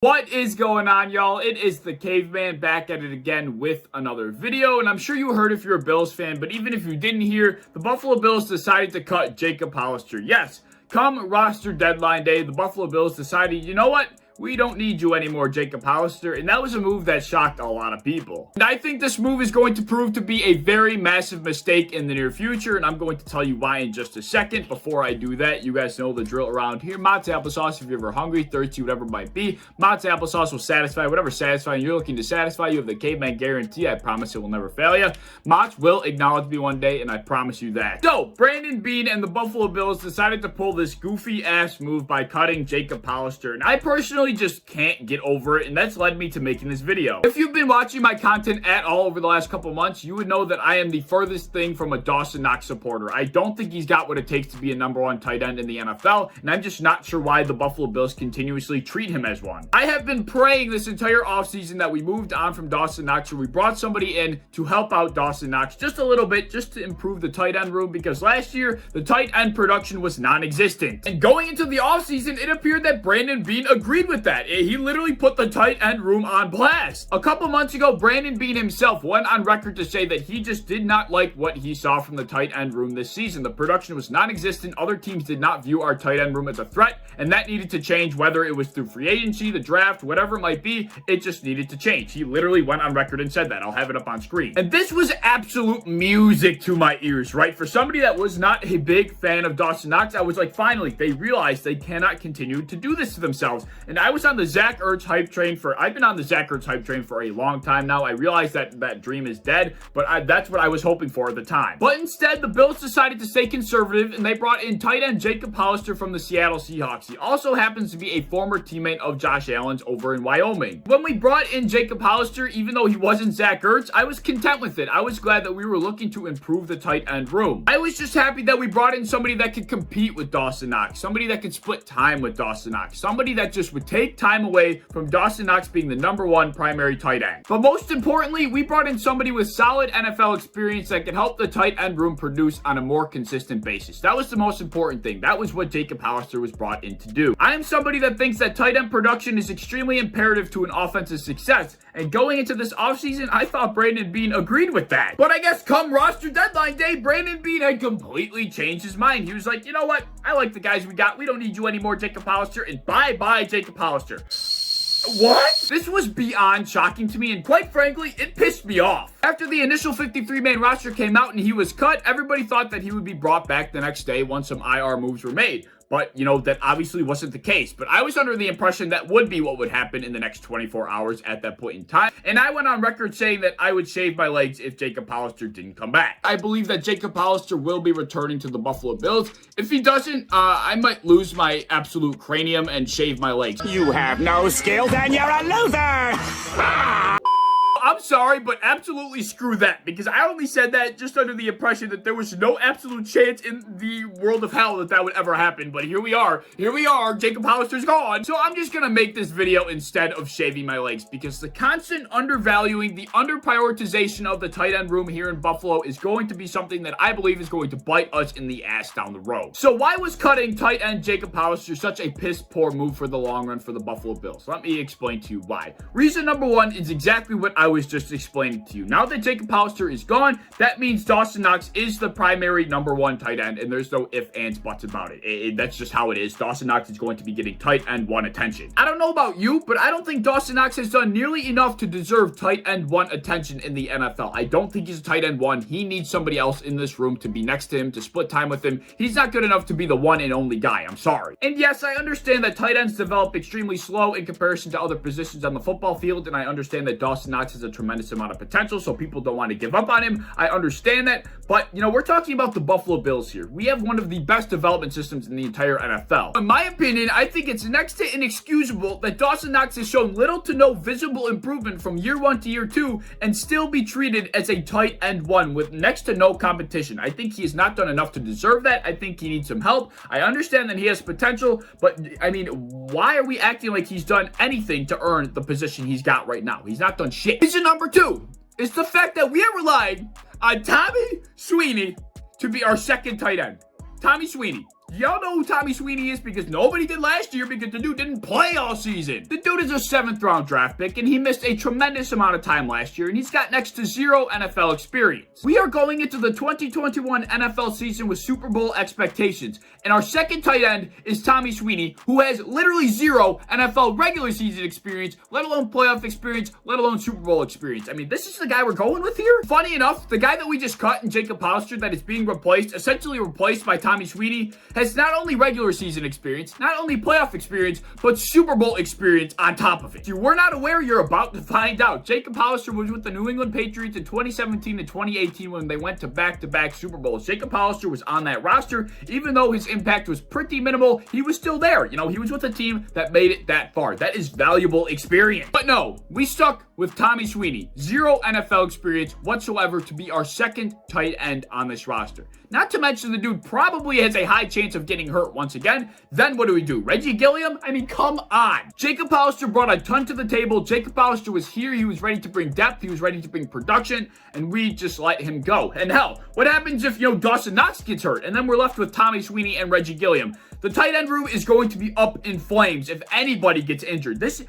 What is going on, y'all? It is the Caveman back at it again with another video, and I'm sure you heard if you're a Bills fan, but even if you didn't hear, the Buffalo Bills decided to cut Jacob Hollister. Yes, come roster deadline day, the Buffalo Bills decided, you know what? We don't need you anymore, Jacob Hollister, and that was a move that shocked a lot of people. And I think this move is going to prove to be a very massive mistake in the near future, and I'm going to tell you why in just a second. Before I do that, you guys know the drill around here. Mott's applesauce, if you're ever hungry, thirsty, whatever it might be. Mott's applesauce will satisfy whatever satisfying you're looking to satisfy. You have the Caveman guarantee. I promise it will never fail you. Mott's will acknowledge me one day, and I promise you that. So, Beane and the Buffalo Bills decided to pull this goofy-ass move by cutting Jacob Hollister, and I personally just can't get over it, and that's led me to making this video. If you've been watching my content at all over the last couple months, you would know that I am the furthest thing from a Dawson Knox supporter. I don't think he's got what it takes to be a #1 tight end in the NFL, and I'm just not sure why the Buffalo Bills continuously treat him as one. I have been praying this entire offseason that we moved on from Dawson Knox, or we brought somebody in to help out Dawson Knox just a little bit, just to improve the tight end room, because last year, the tight end production was non-existent. And going into the offseason, it appeared that Beane agreed with that. He literally put the tight end room on blast. A couple months ago, Beane himself went on record to say that he just did not like what he saw from the tight end room this season. The production was non-existent. Other teams did not view our tight end room as a threat, and that needed to change, whether it was through free agency, the draft, whatever it might be. It just needed to change. He literally went on record and said that. I'll have it up on screen. And this was absolute music to my ears, right? For somebody that was not a big fan of Dawson Knox, I was like, finally, they realized they cannot continue to do this to themselves. And I was on the Zach Ertz hype train I've been on the Zach Ertz hype train for a long time now. I realize that that dream is dead, but that's what I was hoping for at the time. But instead, the Bills decided to stay conservative, and they brought in tight end Jacob Hollister from the Seattle Seahawks. He also happens to be a former teammate of Josh Allen's over in Wyoming. When we brought in Jacob Hollister, even though he wasn't Zach Ertz, I was content with it. I was glad that we were looking to improve the tight end room. I was just happy that we brought in somebody that could compete with Dawson Knox, somebody that could split time with Dawson Knox, somebody that just would take time away from Dawson Knox being the #1 primary tight end. But most importantly, we brought in somebody with solid NFL experience that could help the tight end room produce on a more consistent basis. That was the most important thing. That was what Jacob Hollister was brought in to do. I am somebody that thinks that tight end production is extremely imperative to an offense's success, and going into this offseason, I thought Beane agreed with that. But I guess come roster deadline day, Beane had completely changed his mind. He was like, you know what? I like the guys we got. We don't need you anymore, Jacob Hollister, and bye-bye, Jacob Hollister. What? This was beyond shocking to me, and quite frankly, it pissed me off. After the initial 53-man roster came out and he was cut, everybody thought that he would be brought back the next day once some IR moves were made. But, you know, that obviously wasn't the case. But I was under the impression that would be what would happen in the next 24 hours at that point in time. And I went on record saying that I would shave my legs if Jacob Hollister didn't come back. I believe that Jacob Hollister will be returning to the Buffalo Bills. If he doesn't, I might lose my absolute cranium and shave my legs. You have no skills and you're a loser! I'm sorry, but absolutely screw that, because I only said that just under the impression that there was no absolute chance in the world of hell that would ever happen. But here we are, Jacob Hollister's gone. So I'm just gonna make this video instead of shaving my legs, because the constant undervaluing, the underprioritization of the tight end room here in Buffalo is going to be something that I believe is going to bite us in the ass down the road. So why was cutting tight end Jacob Hollister such a piss poor move for the long run for the Buffalo Bills? Let me explain to you why. Reason number one is exactly what I was just explaining to you. Now that Jacob Hollister is gone, that means Dawson Knox is the primary #1 tight end, and there's no ifs, ands, buts about it. That's just how it is. Dawson Knox is going to be getting tight end 1 attention. I don't know about you, but I don't think Dawson Knox has done nearly enough to deserve tight end 1 attention in the NFL. I don't think he's a tight end 1. He needs somebody else in this room to be next to him, to split time with him. He's not good enough to be the one and only guy. I'm sorry. And yes, I understand that tight ends develop extremely slow in comparison to other positions on the football field, and I understand that Dawson Knox has a tremendous amount of potential, so people don't want to give up on him. I understand that, but, you know, we're talking about the Buffalo Bills here. We have one of the best development systems in the entire NFL. In my opinion, I think it's next to inexcusable that Dawson Knox has shown little to no visible improvement from year 1 to year 2 and still be treated as a tight end 1 with next to no competition. I think he has not done enough to deserve that. I think he needs some help. I understand that he has potential, but, I mean, why are we acting like he's done anything to earn the position he's got right now? He's not done shit. Reason number 2 is the fact that we are relying on Sweeney to be our second tight end. Sweeney. Y'all know who Tommy Sweeney is because nobody did last year because the dude didn't play all season. The dude is a 7th round draft pick and he missed a tremendous amount of time last year and he's got next to 0 NFL experience. We are going into the 2021 NFL season with Super Bowl expectations and our second tight end is Tommy Sweeney, who has literally 0 NFL regular season experience, let alone playoff experience, let alone Super Bowl experience. I mean, this is the guy we're going with here. Funny enough, the guy that we just cut in Jacob Hollister that is being replaced, essentially replaced by Tommy Sweeney, has not only regular season experience, not only playoff experience, but Super Bowl experience on top of it. If you were not aware, you're about to find out. Jacob Hollister was with the New England Patriots in 2017 and 2018 when they went to back-to-back Super Bowls. Jacob Hollister was on that roster. Even though his impact was pretty minimal, he was still there. You know, he was with a team that made it that far. That is valuable experience. But no, we stuck with Tommy Sweeney. 0 NFL experience whatsoever to be our second tight end on this roster. Not to mention the dude probably has a high chance of getting hurt once again. Then what do? Reggie Gilliam? I mean, come on. Jacob Hollister brought a ton to the table. Jacob Hollister was here. He was ready to bring depth. He was ready to bring production. And we just let him go. And hell, what happens if, Dawson Knox gets hurt? And then we're left with Tommy Sweeney and Reggie Gilliam. The tight end room is going to be up in flames if anybody gets injured. This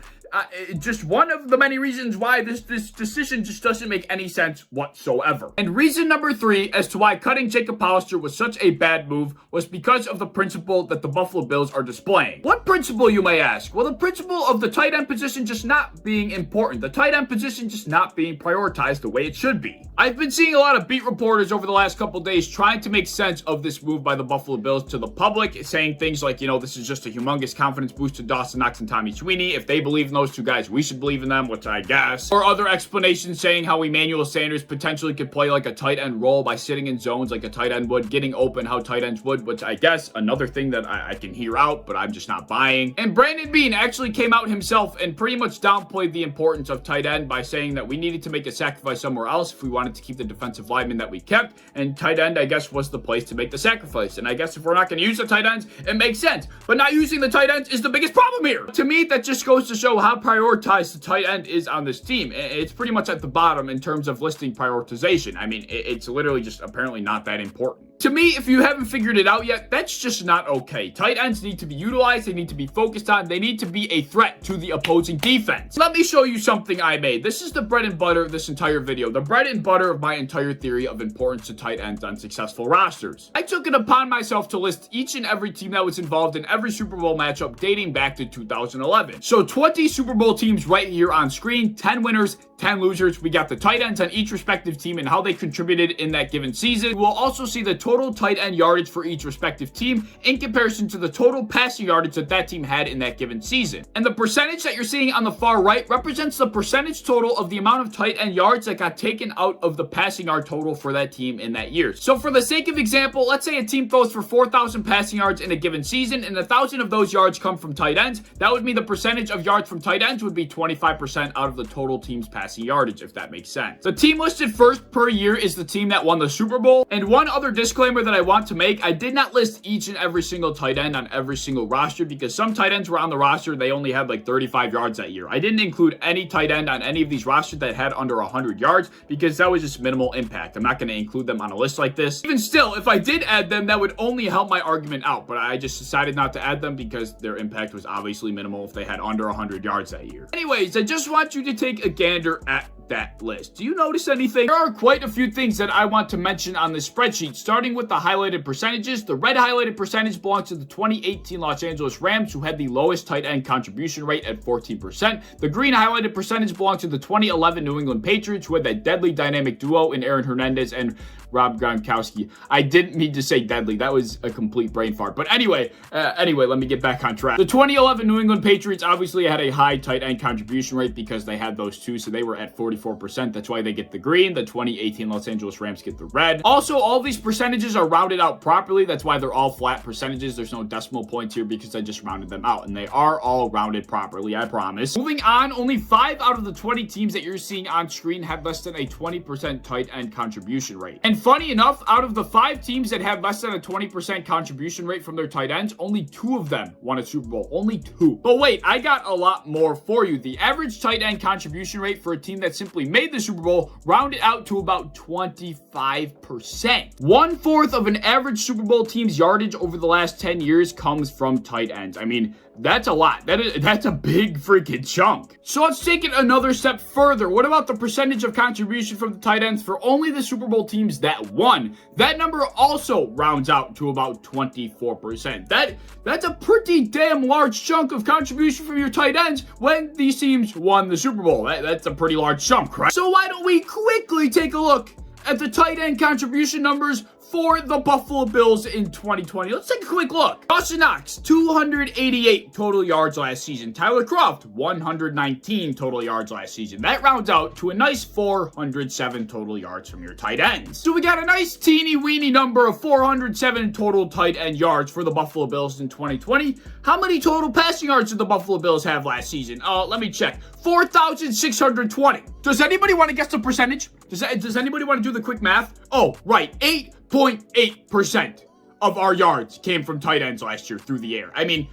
just one of the many reasons why this decision just doesn't make any sense whatsoever. And reason number 3 as to why cutting Jacob Hollister was such a bad move was because of the principle that the Buffalo Bills are displaying. What principle, you may ask? Well, the principle of the tight end position just not being important. The tight end position just not being prioritized the way it should be. I've been seeing a lot of beat reporters over the last couple days trying to make sense of this move by the Buffalo Bills to the public, saying things like, this is just a humongous confidence boost to Dawson Knox and Tommy Sweeney. If they believe in those two guys, we should believe in them, which I guess. Or other explanations saying how Emmanuel Sanders potentially could play like a tight end role by sitting in zones like a tight end would, getting open how tight ends would, which I guess another thing that I can hear out, but I'm just not buying. And Brandon Beane actually came out himself and pretty much downplayed the importance of tight end by saying that we needed to make a sacrifice somewhere else if we wanted to keep the defensive linemen that we kept, and tight end, I guess, was the place to make the sacrifice. And I guess if we're not going to use the tight ends, it makes sense. But not using the tight ends is the biggest problem here. To me, that just goes to show how prioritized the tight end is on this team. It's pretty much at the bottom in terms of listing prioritization. I mean, it's literally just apparently not that important. To me, if you haven't figured it out yet, that's just not okay. Tight ends need to be utilized. They need to be focused on. They need to be a threat to the opposing defense. Let me show you something I made. This is the bread and butter of this entire video. The bread and butter of my entire theory of importance to tight ends on successful rosters. I took it upon myself to list each and every team that was involved in every Super Bowl matchup dating back to 2011. So 20 Super Bowl teams right here on screen, 10 winners, 10 losers. We got the tight ends on each respective team and how they contributed in that given season. We'll also see the total tight end yardage for each respective team in comparison to the total passing yardage that that team had in that given season. And the percentage that you're seeing on the far right represents the percentage total of the amount of tight end yards that got taken out of the passing yard total for that team in that year. So for the sake of example, let's say a team throws for 4,000 passing yards in a given season and 1,000 of those yards come from tight ends. That would mean the percentage of yards from tight ends would be 25% out of the total team's passing yardage, if that makes sense. The team listed first per year is the team that won the Super Bowl. And one other disclaimer that I want to make, I did not list each and every single tight end on every single roster because some tight ends were on the roster, they only had like 35 yards that year. I didn't include any tight end on any of these rosters that had under 100 yards because that was just minimal impact. I'm not going to include them on a list like this. Even still, if I did add them, that would only help my argument out, but I just decided not to add them because their impact was obviously minimal if they had under 100 yards that year. Anyways, I just want you to take a gander at that list. Do you notice anything? There are quite a few things that I want to mention on this spreadsheet, starting with the highlighted percentages. The red highlighted percentage belongs to the 2018 Los Angeles Rams, who had the lowest tight end contribution rate at 14%. The green highlighted percentage belongs to the 2011 New England Patriots, who had that deadly dynamic duo in Aaron Hernandez and Rob Gronkowski. I didn't mean to say deadly. That was a complete brain fart. But anyway, let me get back on track. The 2011 New England Patriots obviously had a high tight end contribution rate because they had those two, so they were at 44%. That's why they get the green. The 2018 Los Angeles Rams get the red. Also, all these percentages are rounded out properly. That's why they're all flat percentages. There's no decimal points here because I just rounded them out, and they are all rounded properly, I promise. Moving on, only 5 out of the 20 teams that you're seeing on screen had less than a 20% tight end contribution rate. And funny enough, out of the 5 teams that had less than a 20% contribution rate from their tight ends, only 2 of them won a Super Bowl. Only 2. But wait, I got a lot more for you. The average tight end contribution rate for a team that simply simply made the Super Bowl rounded out to about 25%. 1/4 of an average Super Bowl team's yardage over the last 10 years comes from tight ends. I mean, that's a lot. That's a big freaking chunk. So let's take it another step further. What about the percentage of contribution from the tight ends for only the Super Bowl teams that won? That number also rounds out to about 24%. That's a pretty damn large chunk of contribution from your tight ends when these teams won the Super Bowl. That's a pretty large chunk, right? So why don't we quickly take a look at the tight end contribution numbers for the Buffalo Bills in 2020. Let's take a quick look. Dawson Knox, 288 total yards last season. Tyler Kroft, 119 total yards last season. That rounds out to a nice 407 total yards from your tight ends. So we got a nice teeny weeny number of 407 total tight end yards for the Buffalo Bills in 2020. How many total passing yards did the Buffalo Bills have last season? Let me check. 4,620. Does anybody want to guess the percentage? Does anybody want to do the quick math? Oh, right. 8.8% of our yards came from tight ends last year through the air. I mean,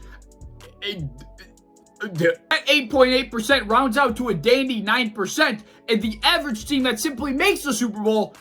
that 8.8% rounds out to a dandy 9%, and the average team that simply makes the Super Bowl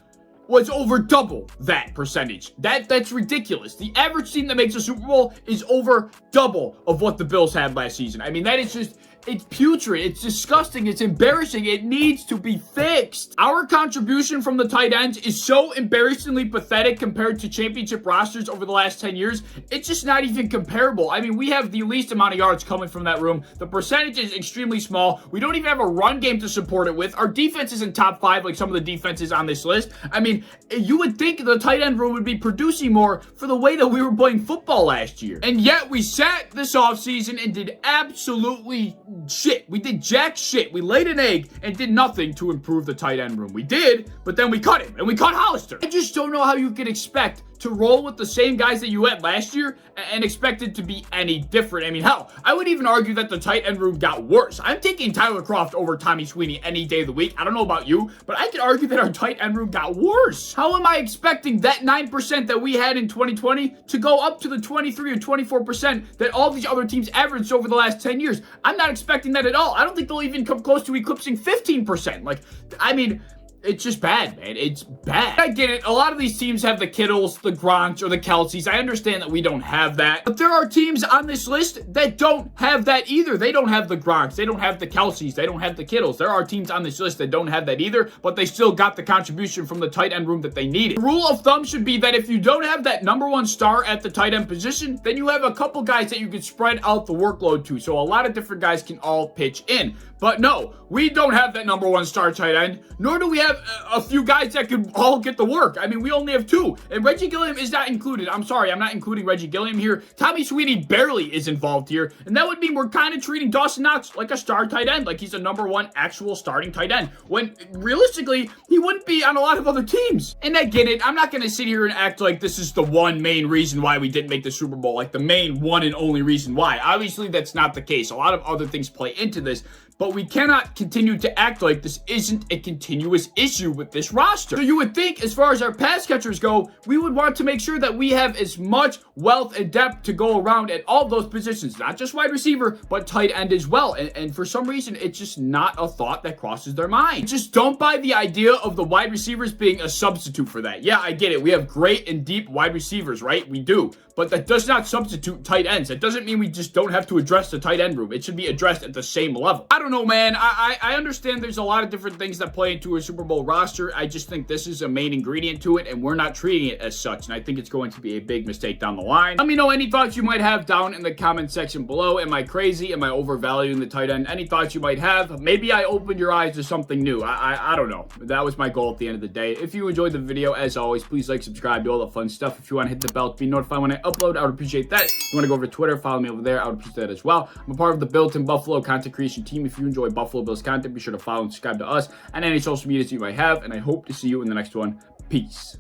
was over double that percentage. That's ridiculous. The average team that makes a Super Bowl is over double of what the Bills had last season. I mean, that is just, it's putrid. It's disgusting. It's embarrassing. It needs to be fixed. Our contribution from the tight ends is so embarrassingly pathetic compared to championship rosters over the last 10 years. It's just not even comparable. I mean, we have the least amount of yards coming from that room. The percentage is extremely small. We don't even have a run game to support it with. Our defense is in top 5 like some of the defenses on this list. I mean, you would think the tight end room would be producing more for the way that we were playing football last year. And yet we sat this offseason and did absolutely shit. We did jack shit. We laid an egg and did nothing to improve the tight end room. We did, but then we cut him and we cut Hollister. I just don't know how you can expect to roll with the same guys that you had last year and expect it to be any different. I mean, hell, I would even argue that the tight end room got worse. I'm taking Tyler Kroft over Tommy Sweeney any day of the week. I don't know about you, but I could argue that our tight end room got worse. How am I expecting that 9% that we had in 2020 to go up to the 23 or 24% that all these other teams averaged over the last 10 years? I'm not expecting that at all. I don't think they'll even come close to eclipsing 15%. Like, I mean, it's just bad, man. It's bad. I get it. A lot of these teams have the Kittles, the Gronks, or the Kelseys. I understand that we don't have that. But there are teams on this list that don't have that either. They don't have the Gronks. They don't have the Kelseys. They don't have the Kittles. There are teams on this list that don't have that either, but they still got the contribution from the tight end room that they needed. The rule of thumb should be that if you don't have that number one star at the tight end position, then you have a couple guys that you can spread out the workload to. So a lot of different guys can all pitch in. But no, we don't have that number one star tight end, nor do we have a few guys that could all get the work. I mean, we only have 2, and Reggie Gilliam is not included. I'm sorry, I'm not including Reggie Gilliam here. Tommy Sweeney barely is involved here, and that would mean we're kind of treating Dawson Knox like a star tight end, like he's a number one actual starting tight end, when realistically, he wouldn't be on a lot of other teams. And I get it. I'm not going to sit here and act like this is the one main reason why we didn't make the Super Bowl, like the main one and only reason why. Obviously, that's not the case. A lot of other things play into this, but we cannot continue to act like this isn't a continuous issue with this roster. So you would think, as far as our pass catchers go, we would want to make sure that we have as much wealth and depth to go around at all those positions, not just wide receiver, but tight end as well. And for some reason, it's just not a thought that crosses their mind. Just don't buy the idea of the wide receivers being a substitute for that. Yeah, I get it. We have great and deep wide receivers, right? We do. But that does not substitute tight ends. That doesn't mean we just don't have to address the tight end room. It should be addressed at the same level. I don't know, man. I understand there's a lot of different things that play into a Super Bowl roster. I just think this is a main ingredient to it, and we're not treating it as such. And I think it's going to be a big mistake down the line. Let me know any thoughts you might have down in the comment section below. Am I crazy? Am I overvaluing the tight end? Any thoughts you might have? Maybe I opened your eyes to something new. I don't know. That was my goal at the end of the day. If you enjoyed the video, as always, please like, subscribe, do all the fun stuff. If you want to hit the bell to be notified when I upload, I would appreciate that. If you want to go over to Twitter, follow me over there. I would appreciate that as well. I'm a part of the Built in Buffalo content creation team. If you enjoy Buffalo Bills content, be sure to follow and subscribe to us and any social medias you might have. And I hope to see you in the next one. Peace.